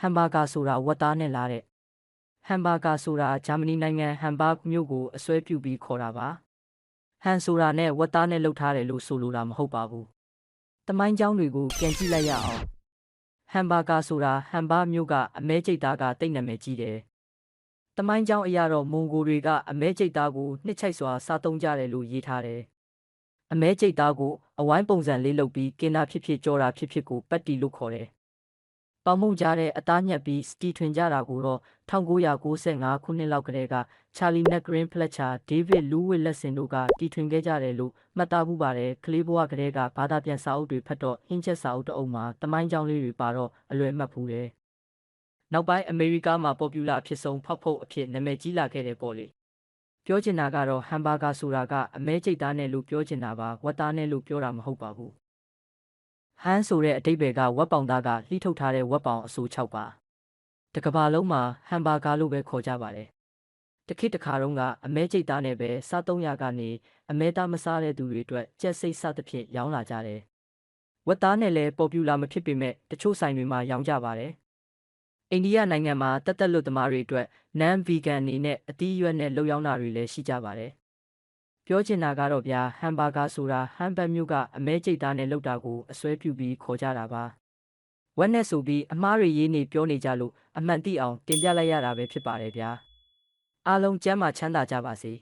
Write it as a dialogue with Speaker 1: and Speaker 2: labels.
Speaker 1: ဟမ်ဘာဂါဆိုတာဝက်သားနဲ့လာတဲ့ဟမ်ဘာဂါဆိုတာဂျာမနီနိုင်ငံဟမ်ဘာဂ်မြို့ကိုအစွဲပြုပြီးခေါ်တာပါဟန်ဆိုတာနဲ့ဝက်သားနဲ့လှုပ်ထားတယ်လို့ဆိုလိုတာမဟုတ်ပါဘူးတမိုင်းကြောင်းတွေကိုပြန်ကြည့်လိုက်ရအောင်ဟမ်ဘာဂါဆိုတာဟမ်ဘာမြို့ကအမဲကျိတ်သားကတိတ်နာမည်ကြီးတယ်တမိုင်းကြောင်းအရတော့မွန်ဂိုတွေကအမဲကျိတ်သားကိုနှစ်ချိုက်စွာစားသုံးကြတယ်လို့ရေးထားတယ်အမဲကျိတ်သားကိုအဝိုင်းပုံစံလေးလုပ်ပြီးကင်တာဖြစ်ဖြစ်ကြောတာဖြစ်ဖြစ်ကိုပတ်တီလို့ခေါ်တယ်ပေါင်မုံကြတဲ့အသားညက်ပြီးစတီထွင်ကြတာကိုတော့1995ခုနှစ်လောက်ကတည်းကချာလီနက်ဂရင်းဖလက်ချာဒေးဗစ်လူးဝစ်လက်ဆင်တို့ကတီထွင်ခဲ့ကြတယ်လို့မှတ်သားမှုပါတယ်ကလေးဘဝကတည်းကဘာသာပြန်စာအုပ်တွေဖတ်တော့ဟင်းချက်စာအုပ်တအုပ်မှာတမိုင်းကြောင်းလေးတွေပါတော့အလွယ်မှတ်ဖူးတယ်နောက်ပိုင်းအမေရိကမှာပေါ်ပူလာအဖြစ်ဆုံးဖောက်ဖုတ်အဖြစ်နာမည်ကြီးလာခဲ့တယ်ပေါ့လေပြောချင်တာကတော့ဟမ်ဘာဂါဆိုတာကအမဲကျိတ်သားနဲ့လို့ပြောချင်တာပါဝက်သားနဲ့လို့ပြောတာမဟုတ်ပါဘူးဟန်းဆိုတဲ့အဓိပ္ပာယ်ကဝက်ပေါင်သားကလှိထုတ်ထားတဲ့ဝက်ပေါင်အဆို6ပါတကဘာလုံးမှာဟမ်ဘာဂါလို့ပဲခေါ်ကြပါတယ်တခေတ်တခါတုန်းကအမဲကျိတ်သားနဲ့ပဲစား300ကနေအမဲသားမစားတဲ့သူတွေအတွက်ကြက်စိတ်စသဖြင့်ရောင်းလာကြတယ်ဝက်သားနဲ့လည်းပေါ်ပူလာမဖြစ်ပေမဲ့တချို့ဆိုင်တွေမှာရောင်းကြပါတယ်အိန္ဒိယနိုင်ငံမှာတက်လွတ်သမားတွေအတွက်နန်ဗီဂန်အနေနဲ့အသီးအရွက်နဲ့လှုပ်ရောင်းတာတွေလည်းရှိကြပါတယ်ပြောချင်တာကတော့ဗျာဟမ်ဘာဂါဆိုတာဟမ်ဘတ်မြို့ကအမဲကျိတ်သားနဲ့လှုပ်တာကိုအစွဲပြုပြီးခေါ်ကြတာပါဝက်နဲ့ဆိုပြီးအမားတွေရေးနေပြောနေကြလို့အမှန်သိအောင်တင်ပြလိုက်ရတာပဲဖြစ်ပါတယ်ဗျာအားလုံးကျမ်းမာချမ်းသာကြပါစေ